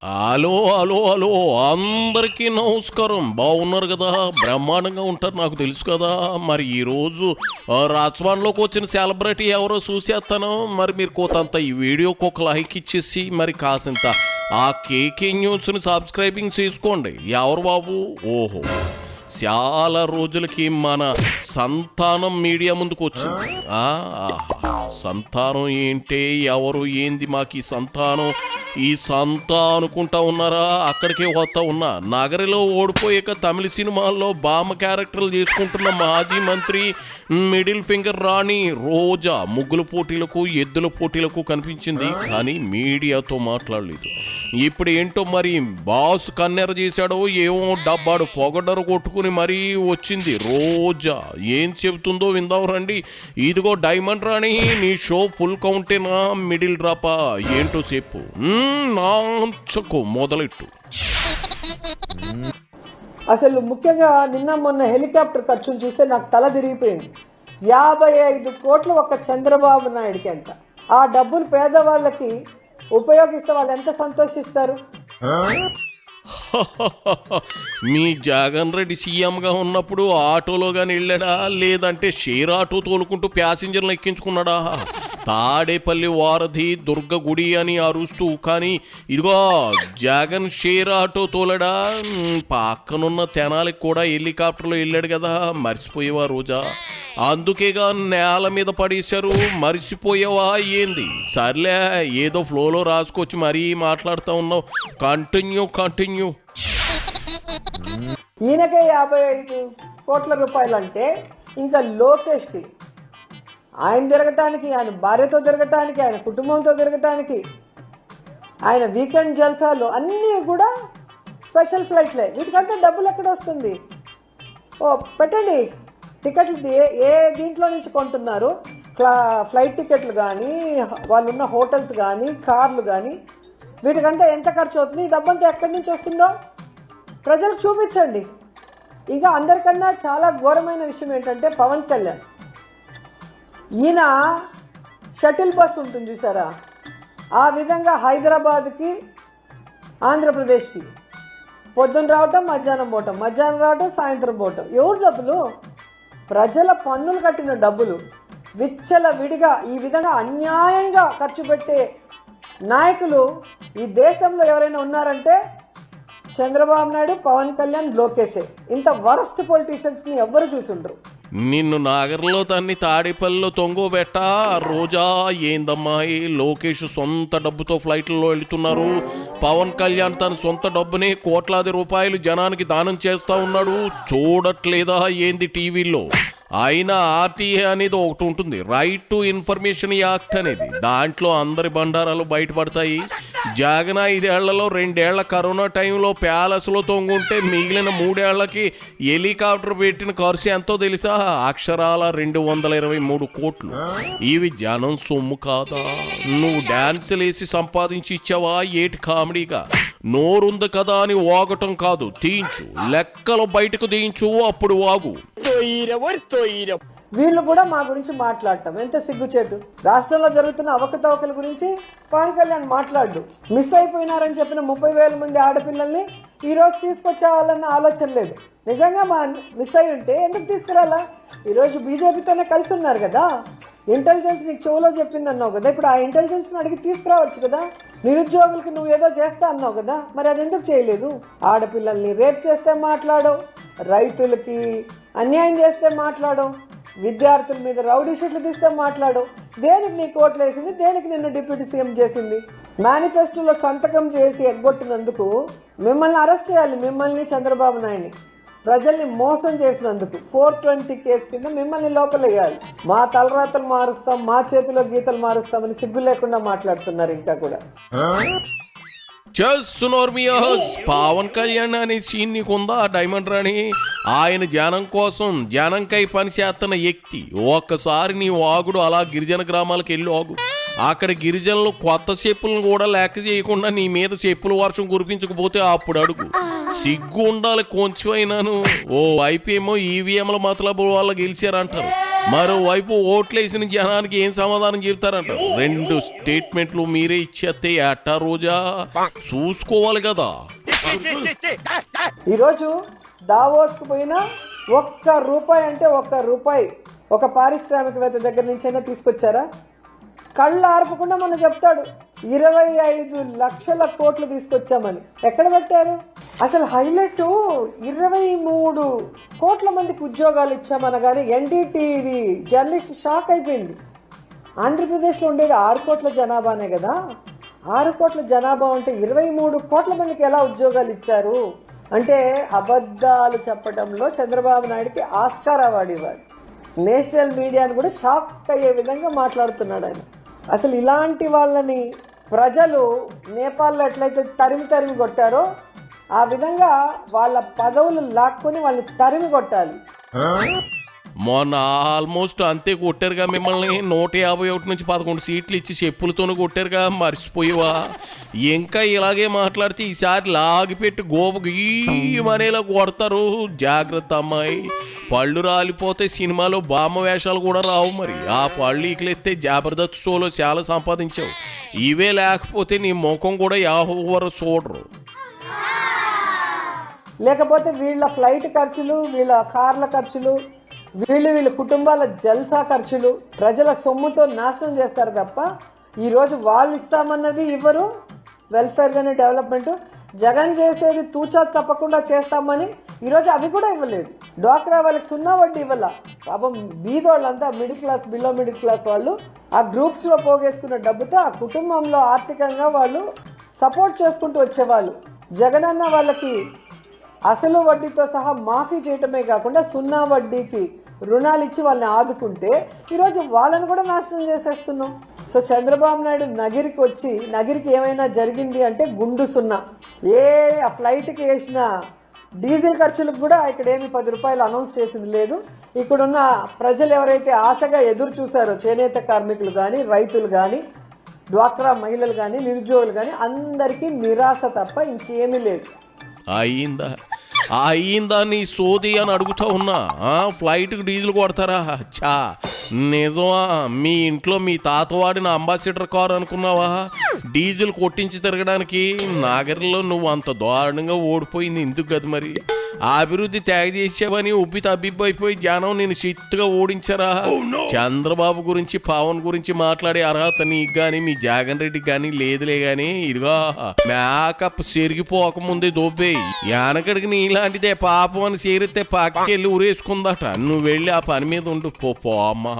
Hello hello hello అందరికీ నమస్కారం. బాగున్నారు కదా? బ్రహ్మాండంగా ఉంటారు నాకు తెలుసు కదా. మరి ఈరోజు రాజవాన్లోకి వచ్చిన సెలబ్రిటీ ఎవరో చూసేస్తాను. మరి మీరు కోతంత ఈ వీడియోకి ఒక లైక్ ఇచ్చేసి మరి కాసింత ఆ కేకే న్యూస్ని సబ్స్క్రైబింగ్ చేసుకోండి. ఎవరు బాబు? ఓహో, చాలా రోజులకి మన సంతానం మీడియా ముందుకు వచ్చింది. సంతానం ఏంటే, ఎవరు, ఏంది మాకు ఈ సంతానం అనుకుంటా ఉన్నారా? అక్కడికే వస్తా ఉన్నా. నగరిలో ఓడిపోయాక తమిళ సినిమాల్లో బామ క్యారెక్టర్లు చేసుకుంటున్న మాజీ మంత్రి మిడిల్ ఫింగర్ రాణి రోజా ముగ్గుల పోటీలకు ఎద్దుల పోటీలకు కనిపించింది, కానీ మీడియాతో మాట్లాడలేదు. ఇప్పుడు ఏంటో మరి బాస్ కన్నెర చేశాడో ఏమో, డబ్బాడు పొగడరు కొట్టుకుని మరీ వచ్చింది రోజా. ఏం చెబుతుందో విందాం రండి. ఇదిగో డైమండ్ రాణి, నీ షో ఫుల్ కౌంటేనా మిడిల్ డ్రాపా ఏంటో చెప్పు. నాంచకు మొదలెట్టు. అసలు ముఖ్యంగా నిన్న మొన్న హెలికాప్టర్ ఖర్చులు చూస్తే నాకు తల తిరిగిపోయింది. 55 కోట్లు ఒక్క చంద్రబాబు నాయుడికి అంట. ఆ డబ్బులు పేదవాళ్ళకి ఉపయోగిస్తే వాళ్ళు ఎంత సంతోషిస్తారు. మీ జగన్ రెడ్డి సీఎంగా ఉన్నప్పుడు ఆటోలో కానీ వెళ్ళాడా, లేదంటే షేర్ ఆటో తోలుకుంటూ ప్యాసింజర్లు ఎక్కించుకున్నాడా? తాడేపల్లి వారధి దుర్గ గుడి అని అరుస్తూ, కానీ ఇదిగో జగన్ షేర్ ఆటో తోలడా? పక్కనున్న తెనాలికి కూడా హెలికాప్టర్లో వెళ్ళాడు కదా, మర్చిపోయేవా రోజా? అందుకేగా నేల మీద పడేశారు. మరిసిపోయావా ఏంది? సర్లే, ఏదో ఫ్లోలో రాసుకొచ్చి మరీ మాట్లాడుతూ ఉన్నావు. కంటిన్యూ. ఈయనకే 55 కోట్ల రూపాయలు అంటే ఇంకా లోకేష్కి ఆయన తిరగటానికి, ఆయన భార్యతో తిరగటానికి, ఆయన కుటుంబంతో తిరగటానికి, ఆయన వీకెండ్ జల్సాలు అన్నీ కూడా స్పెషల్ ఫ్లైట్లే. వీటికంతా డబ్బులు ఎక్కడ వస్తుంది? పెట్టండి టికెట్లు. ఏ దీంట్లో నుంచి కొంటున్నారు? ఫ్లైట్ టికెట్లు కానీ, వాళ్ళున్న హోటల్స్ కానీ, కార్లు కానీ, వీటికంతా ఎంత ఖర్చు అవుతుంది? ఈ డబ్బంతా ఎక్కడి నుంచి వస్తుందో ప్రజలకు చూపించండి. ఇంకా అందరికన్నా చాలా ఘోరమైన విషయం ఏంటంటే, పవన్ కళ్యాణ్ ఈయన షటిల్ బస్ ఉంటుంది చూసారా, ఆ విధంగా హైదరాబాద్కి ఆంధ్రప్రదేశ్కి పొద్దున్న రావటం, మధ్యాహ్నం పోవటం, మధ్యాహ్నం రావటం, సాయంత్రం పోవటం. ఎవరు డబ్బులు? ప్రజల పన్నులు కట్టిన డబ్బులు విచ్చల విడిగా ఈ విధంగా అన్యాయంగా ఖర్చు పెట్టే నాయకులు ఈ దేశంలో ఎవరైనా ఉన్నారంటే చంద్రబాబు నాయుడు, పవన్ కళ్యాణ్, లోకేషే. ఇంత వరస్ట్ పొలిటీషియన్స్ని ఎవ్వరు చూసుండ్రు. నిన్ను నాగర్లో తన్ని తాడేపల్లిలో తొంగోబెట్టా రోజా. ఏందమ్మాయి, లోకేష్ సొంత డబ్బుతో ఫ్లైట్లలో వెళుతున్నారు. పవన్ కళ్యాణ్ తన సొంత డబ్బుని కోట్లాది రూపాయలు జనానికి దానం చేస్తా ఉన్నాడు. చూడట్లేదా ఏంది టీవీల్లో? అయినా ఆర్టీఏ అనేది ఒకటి ఉంటుంది, రైట్ టు ఇన్ఫర్మేషన్ యాక్ట్ అనేది. దాంట్లో అందరి బండారాలు బయటపడతాయి. జగన్ 5 ఏళ్లలో 2 ఏళ్ల కరోనా టైంలో ప్యాలెస్లో తొంగుంటే మిగిలిన 3 ఏళ్లకి హెలికాప్టర్ పెట్టిన ఖర్చు ఎంతో తెలుసా? అక్షరాల 223 కోట్లు. ఇవి జనం సొమ్ము కాదా? నువ్వు డాన్సులు వేసి సంపాదించి ఇచ్చావా ఏటి కామెడీగా? నోరుంది కదా అని వాగటం కాదు, తీయించు, లెక్కలు బయటకు తీయించు, అప్పుడు వాగు. వీళ్ళు కూడా మా గురించి మాట్లాడటం ఎంత సిగ్గుచేటు. రాష్ట్రంలో జరుగుతున్న అవకతవకల గురించి పవన్ కళ్యాణ్ మాట్లాడు. మిస్ అయిపోయినారని చెప్పిన 30,000 మంది ఆడపిల్లల్ని ఈరోజు తీసుకొచ్చేవాళ్ళన్న ఆలోచన లేదు. నిజంగా మా మిస్ అయి ఉంటే ఎందుకు తీసుకురాలా? ఈరోజు బీజేపీతోనే కలిసి ఉన్నారు కదా. ఇంటెలిజెన్స్ నీకు చెవులో చెప్పింది అన్నావు కదా, ఇప్పుడు ఆ ఇంటెలిజెన్స్ని అడిగి తీసుకురావచ్చు కదా. నిరుద్యోగులకి నువ్వు ఏదో చేస్తా అన్నావు కదా, మరి అది ఎందుకు చేయలేదు? ఆడపిల్లల్ని రేప్ చేస్తే మాట్లాడవు, రైతులకి అన్యాయం చేస్తే మాట్లాడవు, విద్యార్థుల మీద రౌడీ షీట్లు తీస్తే మాట్లాడవు. దేనికి నీకు ఓట్లు వేసింది? దేనికి నిన్ను డిప్యూటీ సీఎం చేసింది? మేనిఫెస్టోలో సంతకం చేసి ఎగ్గొట్టినందుకు మిమ్మల్ని అరెస్ట్ చేయాలి. మిమ్మల్ని, చంద్రబాబు నాయుడిని, ప్రజల్ని మోసం చేసినందుకు 420 కేసు కింద మిమ్మల్ని లోపలేయాలి. మా తలరాతలు మారుస్తాం, మా చేతిలో గీతలు మారుస్తామని సిగ్గు లేకుండా మాట్లాడుతున్నారు ఇంకా కూడా. పవన్ కళ్యాణ్ అనే సీన్ నీకుందా డైమండ్ రాణి? ఆయన జనం కోసం, జనంకై పనిచేస్తున్న వ్యక్తి. ఒక్కసారి నీ వాగుడు అలా గిరిజన గ్రామాలకు వెళ్ళి వాగు. అక్కడ గిరిజనులు కొత్త చెప్పులను కూడా లెక్క చేయకుండా నీ మీద చెప్పుల వర్షం కురిపించకపోతే అప్పుడు అడుగు. సిగ్గు ఉండాలి కొంచెం అయినాను. ఓ వైపు ఏమో ఈవీఎంల మతలబు వాళ్ళు గెలిచారంటారు, మరోవైపు ఓట్లేసిన జనానికి ఏం సమాధానం చెప్తారంట? 2 స్టేట్మెంట్లు మీరే ఇచ్చేస్తే ఎట్టా రోజా? చూసుకోవాలి కదా. ఈరోజు దావోస్కు పోయినా ₹1 అంటే ₹1 ఒక పారిశ్రామికవేత్త దగ్గర నుంచైనా తీసుకొచ్చారా? కళ్ళు ఆర్పకుండా మనం చెప్తాడు 25 లక్షల కోట్లు తీసుకొచ్చామని. ఎక్కడ పెట్టారు? అసలు హైలైట్ 23 కోట్ల మందికి ఉద్యోగాలు ఇచ్చామనగానే ఎన్డీటీవీ జర్నలిస్ట్ షాక్ అయిపోయింది. ఆంధ్రప్రదేశ్లో ఉండేది 6 కోట్ల జనాభానే కదా. 6 కోట్ల జనాభా ఉంటే 23 కోట్ల మందికి ఎలా ఉద్యోగాలు ఇచ్చారు అంటే అబద్ధాలు చెప్పడంలో చంద్రబాబు నాయుడుకి ఆస్కార్ అవార్డు ఇవ్వాలి. నేషనల్ మీడియాను కూడా షాక్ అయ్యే విధంగా మాట్లాడుతున్నాడు ఆయన. అసలు ఇలాంటి వాళ్ళని ప్రజలు నేపాల్లో ఎట్లయితే తరిమి కొట్టారో ఆ విధంగా వాళ్ళ పదవులు లాక్కొని వాళ్ళని తరిమి కొట్టాలి. మొన్న ఆల్మోస్ట్ అంతే కొట్టారుగా మిమ్మల్ని. 151 నుంచి 11 సీట్లు ఇచ్చి చెప్పులతోనే కొట్టారుగా, మర్చిపోయేవా? ఇంకా ఇలాగే మాట్లాడితే ఈసారి లాగిపెట్టి గోపగీమనేలా కొడతారు. జాగ్రత్త అమ్మాయి. పళ్ళు రాలిపోతే సినిమాలో బామ్మ వేషాలు కూడా రావు. మరి ఆ పళ్ళు ఈకలెత్తే జబర్దస్త్ షోలో చాలా సంపాదించావు. ఇవే లేకపోతే నీ ముఖం కూడా ఎవరు చూడరు. లేకపోతే వీళ్ళ ఫ్లైట్ ఖర్చులు, వీళ్ళ కార్ల ఖర్చులు, వీళ్ళ కుటుంబాల జల్సా ఖర్చులు ప్రజల సొమ్ముతో నాశనం చేస్తారు తప్ప ఈరోజు వాళ్ళు ఇస్తామన్నది ఇవ్వరు. వెల్ఫేర్ కానీ డెవలప్మెంట్ జగన్ చేసేది తూచా తప్పకుండా చేస్తామని ఈరోజు అవి కూడా ఇవ్వలేదు. డ్వాక్రా వాళ్ళకి 0 వడ్డీ ఇవ్వాల. పాపం బీదోళ్ళంతా middle class, below middle class వాళ్ళు ఆ గ్రూప్స్లో పోగేసుకున్న డబ్బుతో ఆ కుటుంబంలో ఆర్థికంగా వాళ్ళు సపోర్ట్ చేసుకుంటూ వచ్చేవాళ్ళు. జగన్ అన్న వాళ్ళకి అసలు వడ్డీతో సహా మాఫీ చేయటమే కాకుండా 0 వడ్డీకి రుణాలు ఇచ్చి వాళ్ళని ఆదుకుంటే ఈరోజు వాళ్ళని కూడా నాశనం చేసేస్తున్నాం. సో చంద్రబాబు నాయుడు నగిరికి వచ్చి నగిరికి ఏమైనా జరిగింది అంటే గుండు 0. ఆ ఫ్లైట్కి వేసిన డీజిల్ ఖర్చులకు కూడా ఇక్కడ ఏమి ₹10 అనౌన్స్ చేసింది లేదు. ఇక్కడున్న ప్రజలు ఎవరైతే ఆశగా ఎదురు చూశారో చేనేత కార్మికులు కానీ, రైతులు కానీ, డ్వాక్రా మహిళలు కానీ, నిరుద్యోగులు కానీ అందరికీ నిరాశ తప్ప ఇంకేమీ లేదు. అయిందా నీ సోది అని అడుగుతా ఉన్నా. ఫ్లైట్కి డీజిల్ కొడతారా? చా నిజమా? మీ ఇంట్లో మీ తాత వాడిన అంబాసిడర్ కారు అనుకున్నావా డీజిల్ కొట్టించి తిరగడానికి? నాగర్లో నువ్వు అంత దారుణంగా ఓడిపోయింది ఎందుకు కదా మరి? అభివృద్ధి త్యాగ చేసావని ఉబ్బి తబ్బిబ్బైపోయి జనం నేను చిత్తుగా ఓడించారా? చంద్రబాబు గురించి, పవన్ గురించి మాట్లాడే అర్హత నీకు కానీ మీ జగన్ రెడ్డికి కానీ లేదులే. గాని ఇదిగో మేకప్ సెరిగిపోకముందే దొబ్బేయి. వెనకడికి నీలాంటిదే పాపం అని చేరితే పక్కెళ్ళి ఉరేసుకుందట. నువ్వు వెళ్ళి ఆ పని మీద ఉండు. పో అమ్మా.